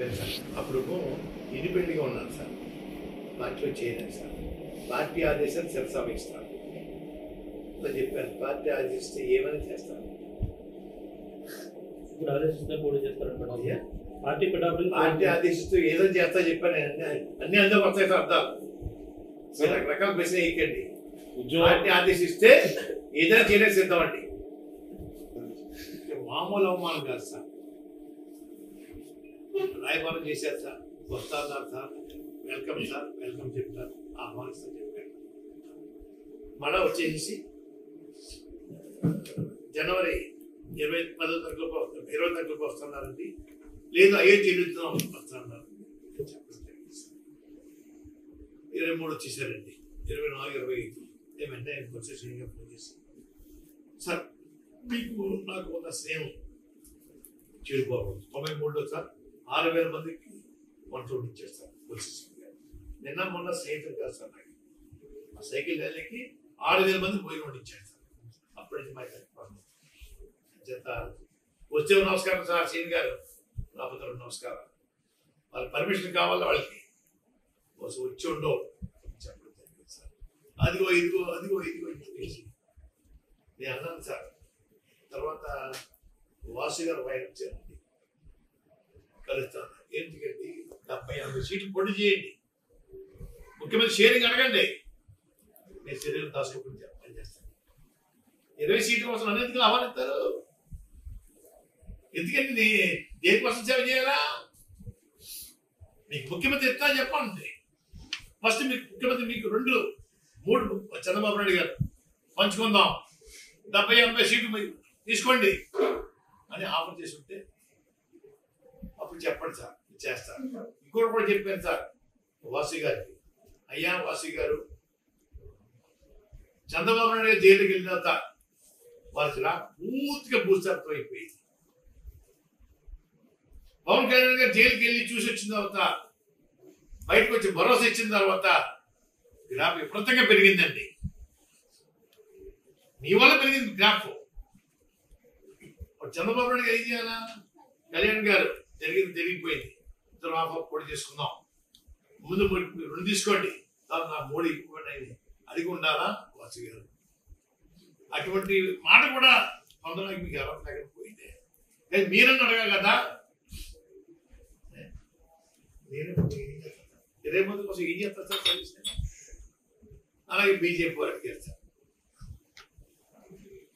చెప్పాను సార్. అప్పుడు ఇండిపెండెంట్గా ఉన్నాను సార్, పార్టీలో చేయలేదు సార్. పార్టీ ఆదేశాలు శిరసావహిస్తాను అని చెప్పాను. పార్టీ ఆదేశిస్తే ఏమైనా చేస్తాను. ఇప్పుడు ఆదేశిస్తే కూడా చేస్తారంటే పార్టీ ఆదేశిస్తూ ఏదో చేస్తా చెప్పాను. అన్ని అందుకు వస్తాయి సార్ అర్థాలు. రకరకాల ప్రశ్న వేయకండి. పార్టీ ఆదేశిస్తే ఏదైనా చేయడానికి సిద్ధం అండి. మామూలు అవమానం కాదు సార్. రాయబారం చేశారు సార్, వస్తారు సార్, వెల్కమ్ సార్, వెల్కమ్ చెప్తారు, ఆహ్వానిస్తారు చెప్పారు. మళ్ళా వచ్చేసి జనవరి 20 తారీఖులోపు వస్తున్నారండి. లేదు అయ్యో చెల్లిస్తున్నాం వస్తున్నారు. 23 వచ్చేసారండి. 24, 25 ఏమంటే వచ్చేసి ఫోన్ చేసి సార్ మీకు నాకు ఉన్న స్నేహం చెడిపోకూడదు. 93లో సార్ 6,000 మందికి వంటలు ఇచ్చేస్తారు. నిన్న మొన్న స్నేహితులు కాదు సార్, నాకు ఆ సైకిల్ ర్యాలీకి 6,000 మంది పోయి వండించారు సార్. అప్పుడైతే మా చేత వచ్చే నమస్కారం సార్ సీన్ గారు, రాబోతే నమస్కారం. వాళ్ళ పర్మిషన్ కావాలి వాళ్ళకి, వచ్చి ఉండవు చెప్పడం జరిగింది సార్. అదిగో ఇదిగో అదిగో ఇదిగో చెప్పేసి నేను అన్నాను సార్. తర్వాత వాసు గారు ఆయన వచ్చారండి, కలుస్తాను. ఎందుకండి 70-80 సీట్లు పొడి చేయండి, ముఖ్యమంత్రి షేరింగ్ అడగండి, నేను శరీరం దాచుకోకుండా పనిచేస్తాను. 20 సీట్ల కోసం నన్ను ఎందుకు ఆహ్వానిస్తారు? ఎందుకంటే దేనికోసం సేవ చేయాలా? మీకు ముఖ్యమంత్రి ఎట్లా చెప్పండి. ఫస్ట్ మీకు ముఖ్యమంత్రి మీకు 2, 3 చంద్రబాబు నాయుడు గారు పంచుకుందాం, 70-80 సీట్లు తీసుకోండి అని ఆఫర్ చేసి ఉంటే అప్పుడు చెప్పండి సార్, చేస్తారు. ఇంకోటి కూడా చెప్పాను సార్ వాసు గారికి, అయ్యా వాసు గారు చంద్రబాబు నాయుడు గారు జైలుకి వెళ్ళిన తర్వాత వాళ్ళకి పూర్తిగా భూస్థాపితం అయిపోయింది. పవన్ కళ్యాణ్ గారు జైలుకి వెళ్ళి చూసి వచ్చిన తర్వాత బయటకు వచ్చి భరోసా ఇచ్చిన తర్వాత గ్రాఫ్ విపరీతంగా పెరిగిందండి. మీ వల్ల పెరిగింది గ్రాఫ్. చంద్రబాబు నాయుడు గారు ఏం చేయాలా? కళ్యాణ్ గారు జరిగిపోయింది, ఇద్దరు ఆఫర్ పొడి చేసుకుందాం, ముందు 2 తీసుకోండి, తర్వాత నా 3 ఇవ్వండి, అడిగి ఉండాలా వాసు గారు? అటువంటి మాట కూడా పొందడానికి మీకు ఎవరు లేకపోయింది. కానీ మీరన్నా అడగాలి కదా. నేను 20 మంది కోసం ఏం చేస్తారు సార్ సర్వీస్? అలాగే బీజేపీ వారికి చేస్తారు.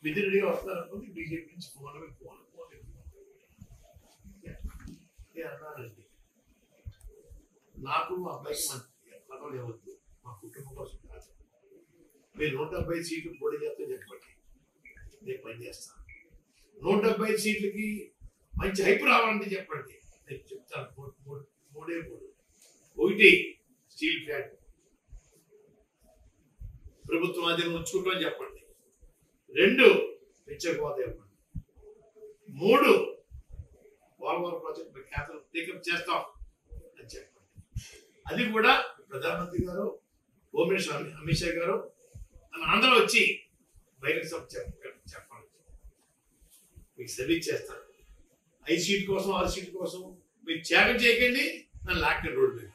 విధిరెడ్డిగా వస్తారనుకుంటే బీజేపీ నుంచి ఫోన్ అన్నానండి. నాకు మా అబ్బాయికి మంచి పదవులు ఇవ్వద్దు, మా కుటుంబం కోసం కాదు. మీరు 170 సీట్లు పోటీ చేస్తే చెప్పండి, నేను పనిచేస్తాను. 170 సీట్లకి మంచి హైప్ రావాలంటే చెప్పండి, నేను చెప్తాను. 3 ఒకటి స్టీల్ ప్లాంట్ ప్రభుత్వం అదే ఉంచుకుంటామని చెప్పండి. 2 పెంచకపోతే చెప్పండి. 3 పోలవరం ప్రాజెక్ట్ కేంద్రం టేకప్ చేస్తాం అని చెప్పండి. అది కూడా ప్రధానమంత్రి గారు, హోమ్ మినిస్టర్ అమిత్ షా గారు అందరూ వచ్చి బయటకు చెప్పండి. మీకు సర్వీస్ చేస్తాను. 5 సీట్ల కోసం 6 సీట్ల కోసం మీరు త్యాగం చేయకండి, నన్ను లాక్కండి రోడ్డు మీద.